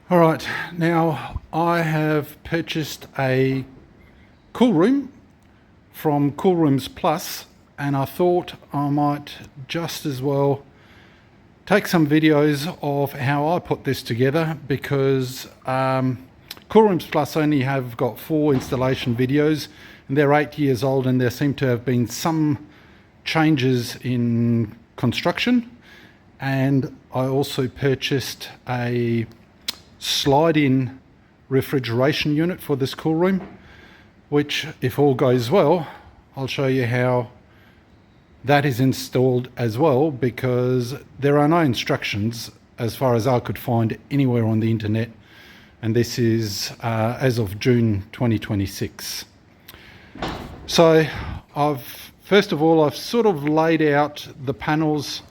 All right, now I have purchased a Coolroom from Coolrooms Plus, and I thought I might just as well take some videos of how I put this together, because Coolrooms Plus only have got 4 installation videos and they're 8 years old, and there seem to have been some changes in construction. And I also purchased a slide-in refrigeration unit for this cool room, which, if all goes well, I'll show you how that is installed as well, because there are no instructions as far as I could find anywhere on the internet, and this is as of June 2026. So first of all, I've sort of laid out the panels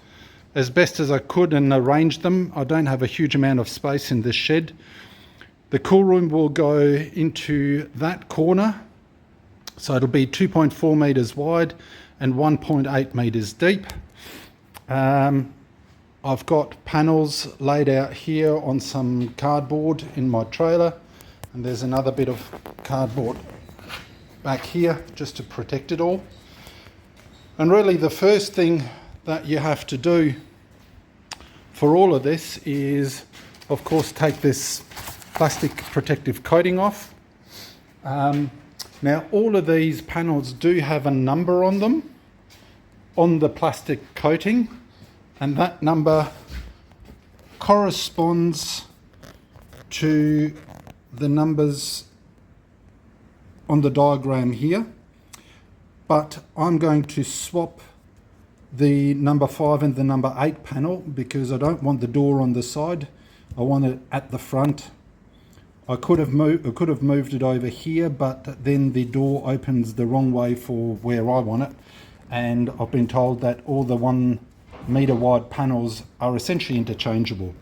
as best as I could and arranged them. I don't have a huge amount of space in this shed. The cool room will go into that corner, so it'll be 2.4 meters wide and 1.8 meters deep. I've got panels laid out here on some cardboard in my trailer, and there's another bit of cardboard back here just to protect it all. And really the first thing that you have to do for all of this is, of course, take this plastic protective coating off. Now all of these panels do have a number on them on the plastic coating, and that number corresponds to the numbers on the diagram here, but I'm going to swap the number 5 and the number 8 panel because I don't want the door on the side. I want it at the front. I could have moved it over here, but then the door opens the wrong way for where I want it, and I've been told that all the 1 meter wide panels are essentially interchangeable.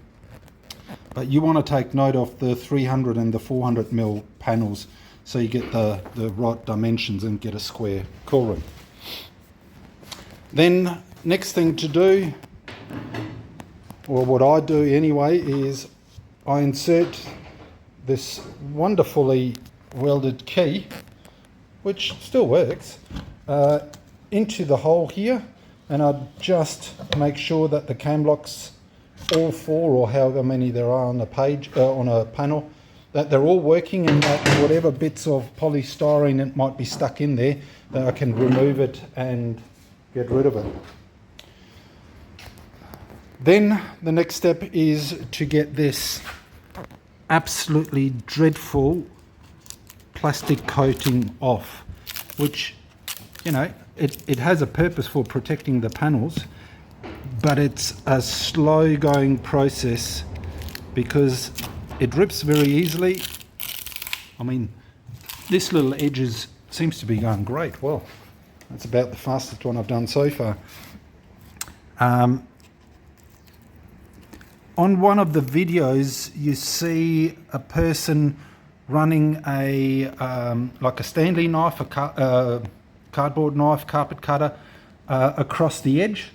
But you want to take note of the 300 and the 400 mil panels, so you get the right dimensions and get a square cool room. Then next thing to do, or what I do anyway, is I insert this wonderfully welded key, which still works, into the hole here, and I just make sure that the cam locks, all 4 or however many there are on a page, on a panel, that they're all working, and that whatever bits of polystyrene that might be stuck in there, that I can remove it and get rid of it. Then the next step is to get this absolutely dreadful plastic coating off, which, you know, it has a purpose for protecting the panels, but it's a slow going process because it rips very easily. I mean, this little edge seems to be going great. Well, that's about the fastest one I've done so far. On one of the videos, you see a person running a like a Stanley knife, a cardboard knife, carpet cutter, across the edge.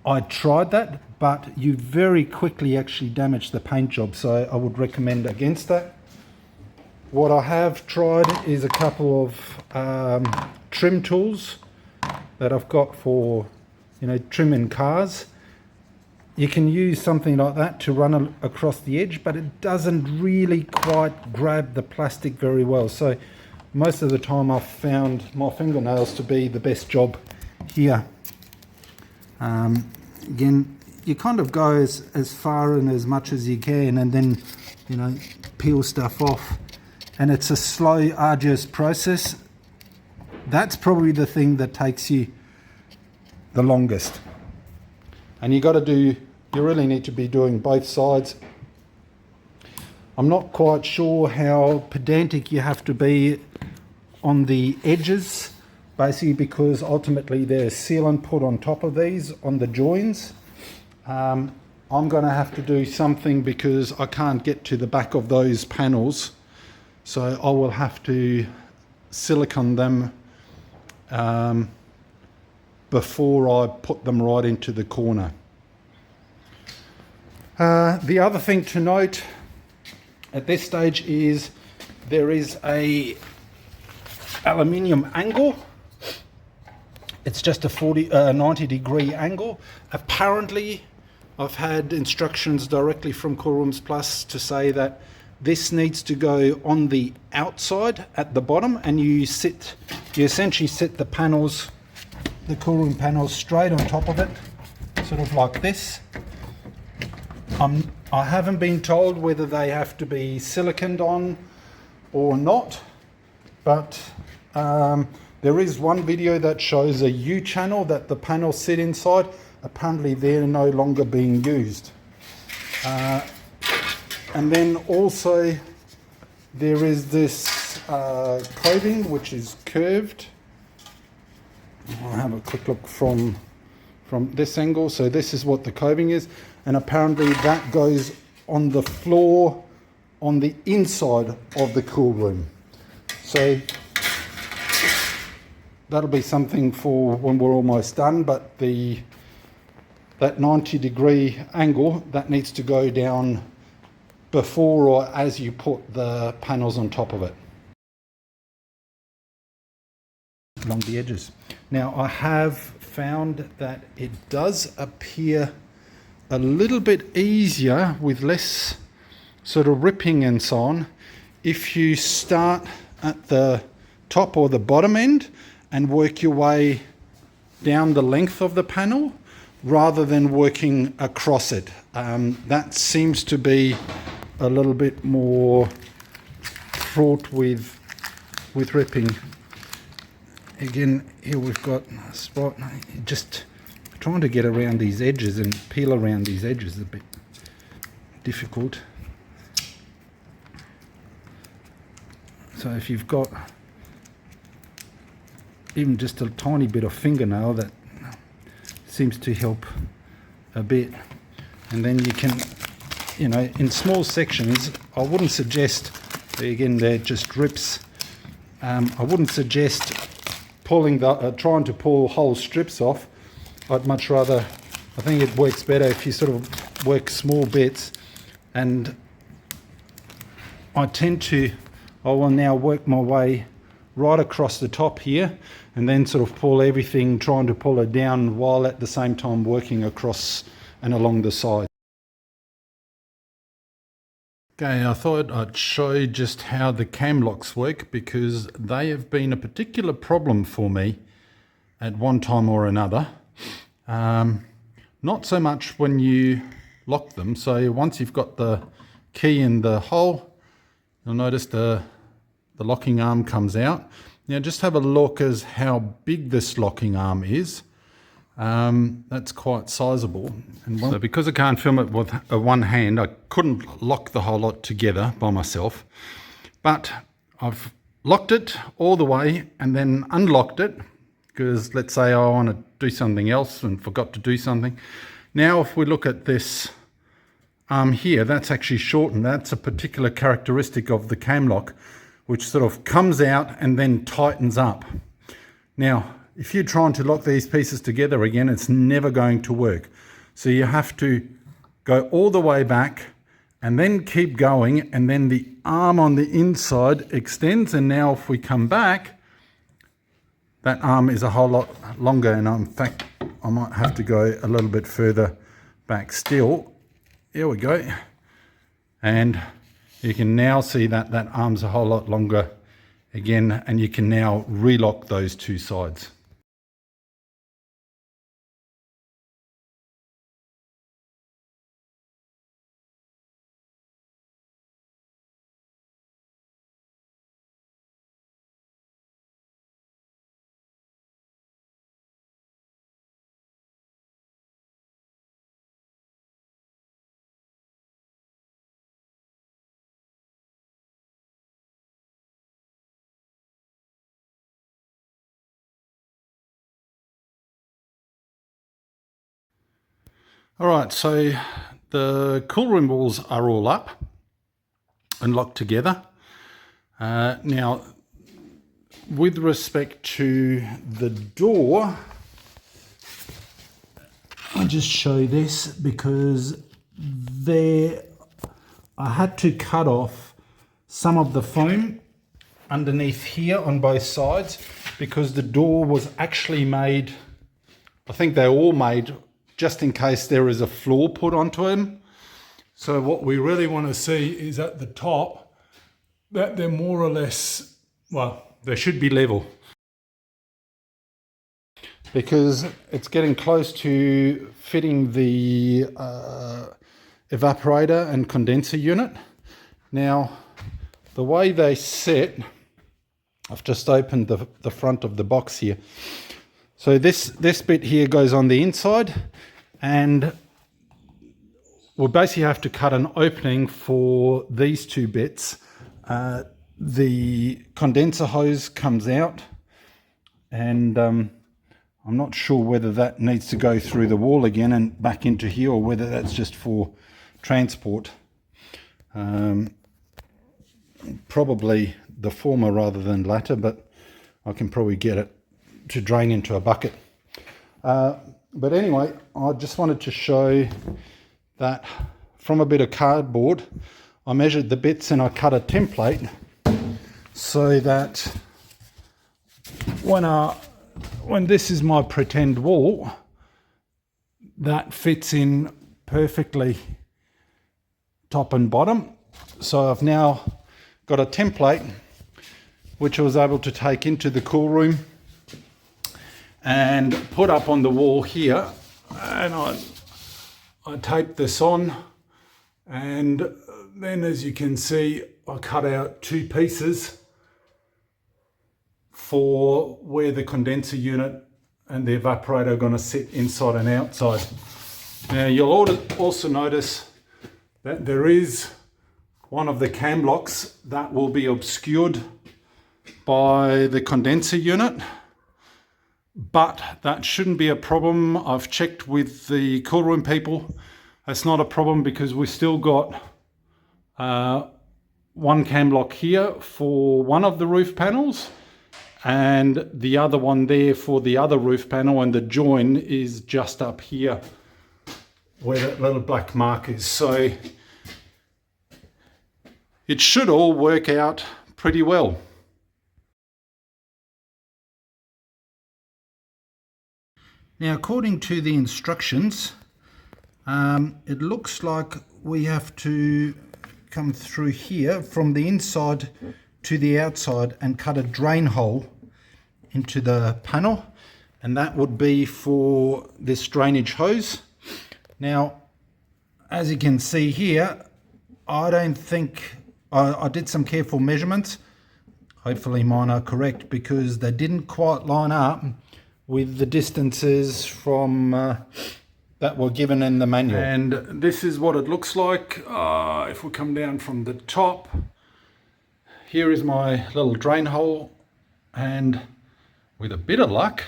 I tried that, but you very quickly actually damage the paint job, so I would recommend against that. What I have tried is a couple of trim tools that I've got for, you know, trimming cars. You can use something like that to run across the edge, but it doesn't really quite grab the plastic very well. So most of the time I've found my fingernails to be the best job here. Again, you kind of go as far and as much as you can, and then, you know, peel stuff off. And it's a slow, arduous process. That's probably the thing that takes you the longest. And you really need to be doing both sides. I'm not quite sure how pedantic you have to be on the edges, basically because ultimately there's sealant put on top of these, on the joins. I'm going to have to do something because I can't get to the back of those panels, so I will have to silicone them before I put them right into the corner. The other thing to note at this stage is there is a aluminium angle. It's just a 90 degree angle. Apparently, I've had instructions directly from Coolrooms Plus to say that this needs to go on the outside at the bottom, and you essentially sit the panels, the Coolroom panels, straight on top of it, sort of like this. I haven't been told whether they have to be siliconed on or not, but there is one video that shows a U channel that the panels sit inside. Apparently they're no longer being used. And then also there is this coving which is curved. I'll have a quick look from this angle. So this is what the coving is, and apparently that goes on the floor on the inside of the cool room. So that'll be something for when we're almost done, but that 90 degree angle, that needs to go down before or as you put the panels on top of it, along the edges. Now I have found that it does appear a little bit easier with less sort of ripping and so on if you start at the top or the bottom end and work your way down the length of the panel rather than working across it. That seems to be a little bit more fraught with ripping. Again, here we've got a spot, just trying to get around these edges and peel around these edges is a bit difficult. So if you've got even just a tiny bit of fingernail, that seems to help a bit. And then you can, you know, in small sections, I wouldn't suggest, again, they're just rips. I wouldn't suggest pulling trying to pull whole strips off. I'd much rather, I think it works better if you sort of work small bits. And I will now work my way right across the top here and then sort of pull everything, trying to pull it down while at the same time working across and along the side. Okay, I thought I'd show you just how the cam locks work, because they have been a particular problem for me at one time or another. Not so much when you lock them. So once you've got the key in the hole, you'll notice the locking arm comes out. Now just have a look as how big this locking arm is. That's quite sizable. And so because I can't film it with one hand, I couldn't lock the whole lot together by myself. But I've locked it all the way and then unlocked it, because let's say I want to do something else and forgot to do something. Now if we look at this arm here, that's actually shortened. That's a particular characteristic of the cam lock, which sort of comes out and then tightens up. Now, if you're trying to lock these pieces together again, it's never going to work. So you have to go all the way back and then keep going, and then the arm on the inside extends. And now if we come back, that arm is a whole lot longer. And in fact, I might have to go a little bit further back still. Here we go. And you can now see that that arm's a whole lot longer again, and you can now relock those two sides. All right, so the cool room walls are all up and locked together. Now, with respect to the door, I'll just show this, because I had to cut off some of the foam underneath here on both sides, because the door was actually made, I think they're all made just in case there is a floor put onto them. So what we really want to see is at the top that they're more or less, well, they should be level, because it's getting close to fitting the evaporator and condenser unit. Now, the way they sit, I've just opened the front of the box here. So this bit here goes on the inside, and we'll basically have to cut an opening for these two bits. The condenser hose comes out, and I'm not sure whether that needs to go through the wall again and back into here, or whether that's just for transport. Probably the former rather than latter, but I can probably get it to drain into a bucket. But anyway, I just wanted to show that from a bit of cardboard, I measured the bits and I cut a template so that when this is my pretend wall, that fits in perfectly top and bottom. So I've now got a template which I was able to take into the cool room and put up on the wall here, and I taped this on, and then, as you can see, I cut out two pieces for where the condenser unit and the evaporator are going to sit inside and outside. Now you'll also notice that there is one of the cam blocks that will be obscured by the condenser unit, but that shouldn't be a problem. I've checked with the cool room people. It's not a problem, because we've still got one cam block here for one of the roof panels and the other one there for the other roof panel, and the join is just up here where that little black mark is. So it should all work out pretty well. Now, according to the instructions, it looks like we have to come through here from the inside to the outside and cut a drain hole into the panel, and that would be for this drainage hose. Now, as you can see here, I don't think I did some careful measurements. Hopefully mine are correct, because they didn't quite line up with the distances from that were given in the manual. And this is what it looks like. If we come down from the top, here is my little drain hole, and with a bit of luck,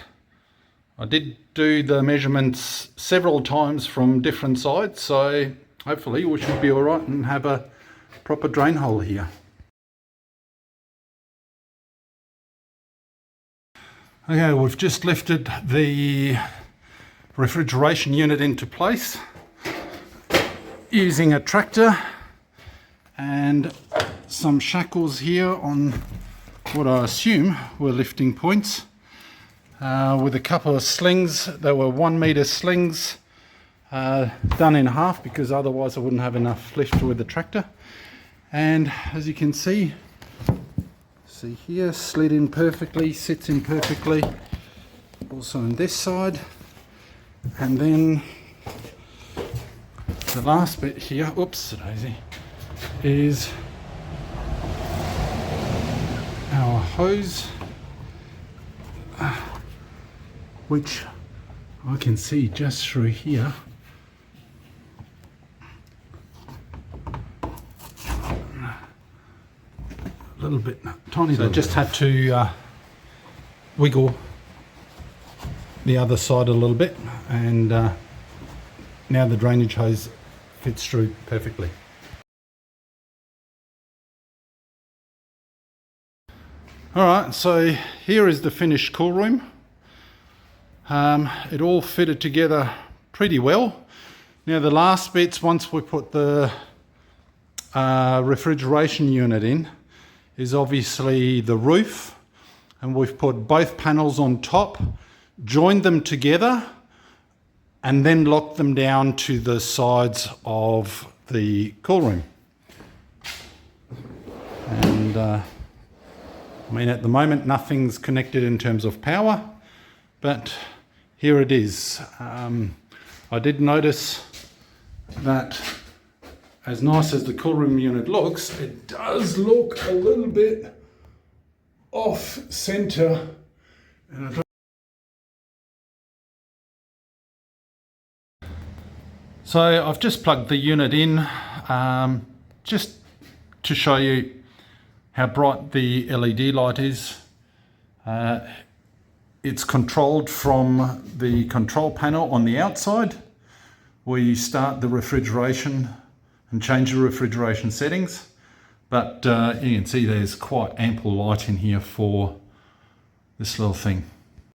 I did do the measurements several times from different sides, so hopefully we should be all right and have a proper drain hole here. Okay, we've just lifted the refrigeration unit into place using a tractor and some shackles here on what I assume were lifting points, with a couple of slings. They were 1 meter slings, done in half, because otherwise I wouldn't have enough lift with the tractor. And as you can see here, slid in perfectly, sits in perfectly, also on this side. And then the last bit here, oops daisy, is our hose, which I can see just through here. A little bit, tiny. So I just had to wiggle the other side a little bit, and now the drainage hose fits through perfectly. Alright, so here is the finished cool room. It all fitted together pretty well. Now the last bits, once we put the refrigeration unit in is obviously the roof, and we've put both panels on top, joined them together, and then locked them down to the sides of the cool room. And I mean, at the moment nothing's connected in terms of power, but here it is. I did notice that as nice as the cool room unit looks, it does look a little bit off center. And so I've just plugged the unit in just to show you how bright the LED light is. It's controlled from the control panel on the outside, where you start the refrigeration and change the refrigeration settings. But you can see there's quite ample light in here for this little thing.